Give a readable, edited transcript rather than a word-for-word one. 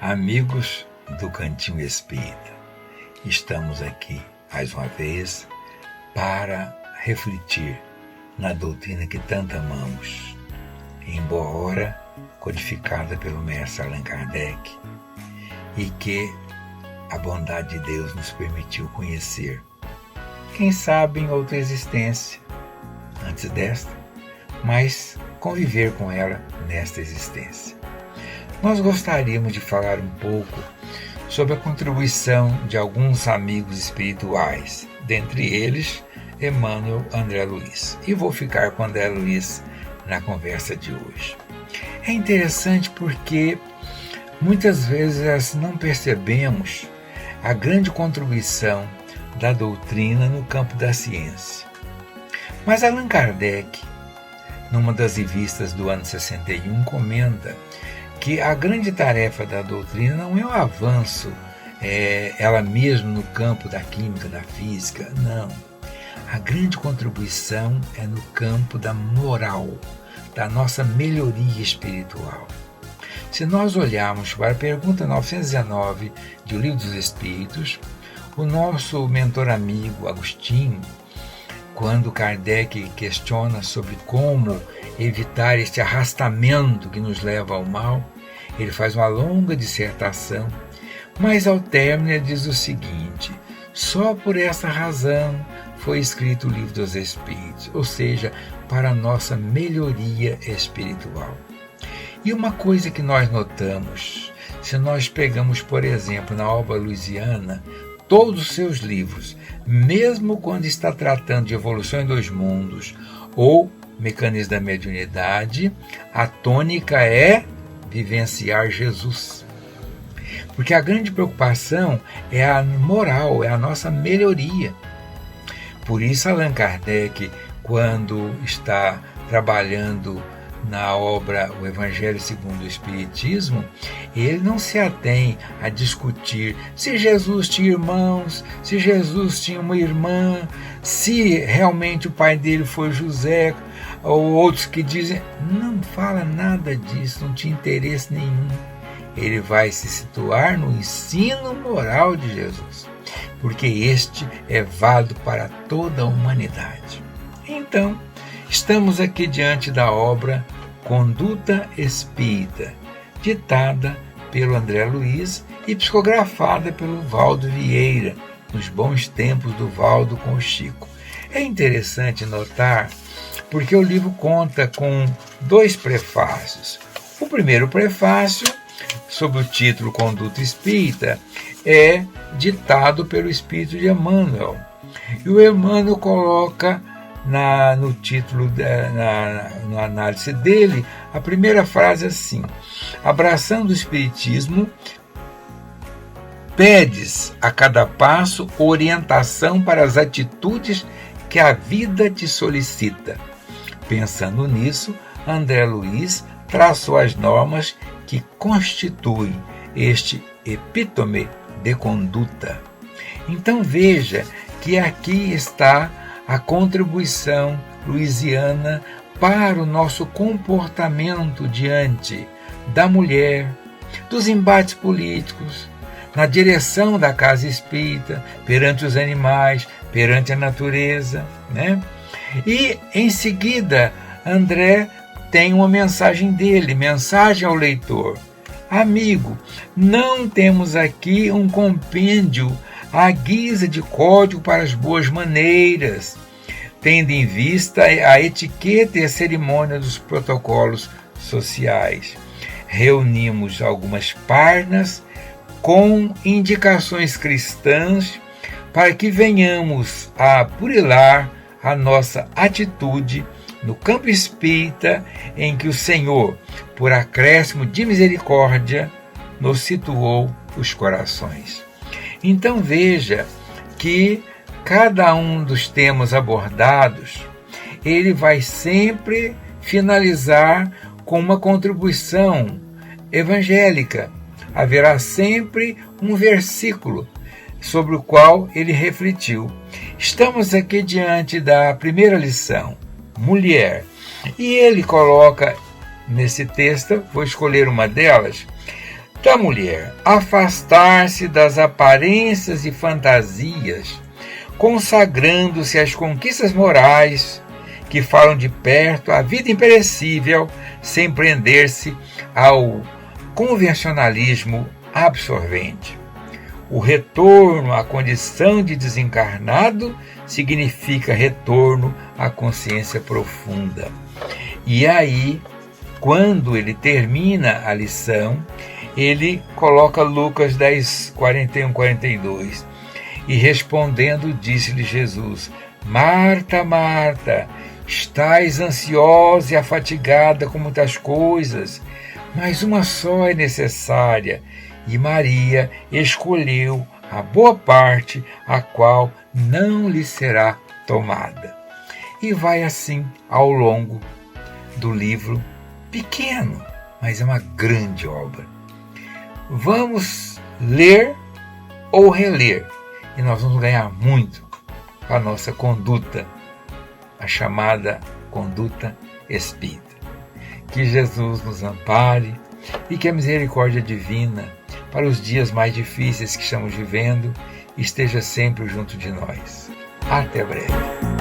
Amigos do Cantinho Espírita, estamos aqui mais uma vez para refletir na doutrina que tanto amamos, embora codificada pelo mestre Allan Kardec, e que a bondade de Deus nos permitiu conhecer. Quem sabe em outra existência, antes desta, mas conviver com ela nesta existência. Nós gostaríamos de falar um pouco sobre a contribuição de alguns amigos espirituais, dentre eles Emmanuel André Luiz. E vou ficar com André Luiz na conversa de hoje. É interessante porque muitas vezes não percebemos a grande contribuição da doutrina no campo da ciência. Mas Allan Kardec, numa das revistas do ano 61, comenta que a grande tarefa da doutrina não é o avanço ela mesma no campo da química, da física, não. A grande contribuição é no campo da moral, da nossa melhoria espiritual. Se nós olharmos para a pergunta 919 de O Livro dos Espíritos, o nosso mentor amigo Agostinho, quando Kardec questiona sobre como evitar este arrastamento que nos leva ao mal, ele faz uma longa dissertação, mas ao término ele diz o seguinte: só por essa razão foi escrito o Livro dos Espíritos, ou seja, para a nossa melhoria espiritual. E uma coisa que nós notamos, se nós pegamos, por exemplo, na obra luisiana, todos os seus livros, mesmo quando está tratando de evolução em dois mundos ou mecanismo da mediunidade, a tônica é vivenciar Jesus. Porque a grande preocupação é a moral, é a nossa melhoria. Por isso Allan Kardec, quando está trabalhando na obra O Evangelho segundo o Espiritismo, ele não se atém a discutir se Jesus tinha irmãos, se Jesus tinha uma irmã, se realmente o pai dele foi José, ou outros que dizem, não fala nada disso, não tinha interesse nenhum. Ele vai se situar no ensino moral de Jesus, porque este é válido para toda a humanidade. Então, estamos aqui diante da obra Conduta Espírita, ditada pelo André Luiz e psicografada pelo Valdo Vieira, nos bons tempos do Valdo com o Chico. É interessante notar porque o livro conta com 2 prefácios. O primeiro prefácio, sob o título Conduta Espírita, é ditado pelo Espírito de Emmanuel. E o Emmanuel coloca no título, na análise dele, a primeira frase assim: abraçando o Espiritismo, pedes a cada passo orientação para as atitudes que a vida te solicita. Pensando nisso, André Luiz traçou as normas que constituem este epítome de conduta. Então veja que aqui está a contribuição luisiana para o nosso comportamento diante da mulher, dos embates políticos, na direção da casa espírita, perante os animais, perante a natureza, né? E em seguida, André tem uma mensagem dele, mensagem ao leitor. Amigo, não temos aqui um compêndio à guisa de código para as boas maneiras, tendo em vista a etiqueta e a cerimônia dos protocolos sociais. Reunimos algumas páginas com indicações cristãs para que venhamos a burilar a nossa atitude no campo espírita em que o Senhor, por acréscimo de misericórdia, nos situou os corações. Então veja que cada um dos temas abordados, ele vai sempre finalizar com uma contribuição evangélica. Haverá sempre um versículo sobre o qual ele refletiu. Estamos aqui diante da primeira lição, mulher. E ele coloca nesse texto, vou escolher uma delas, da mulher afastar-se das aparências e fantasias, consagrando-se às conquistas morais que falam de perto a vida imperecível, sem prender-se ao convencionalismo absorvente. O retorno à condição de desencarnado significa retorno à consciência profunda. E aí, quando ele termina a lição, ele coloca Lucas 10, 41, 42. E respondendo, disse-lhe Jesus: Marta, Marta, estás ansiosa e afatigada com muitas coisas, mas uma só é necessária, e Maria escolheu a boa parte, a qual não lhe será tomada. E vai assim ao longo do livro, pequeno, mas é uma grande obra. Vamos ler ou reler, e nós vamos ganhar muito com a nossa conduta, a chamada conduta espírita. Que Jesus nos ampare e que a misericórdia divina, para os dias mais difíceis que estamos vivendo, esteja sempre junto de nós. Até breve.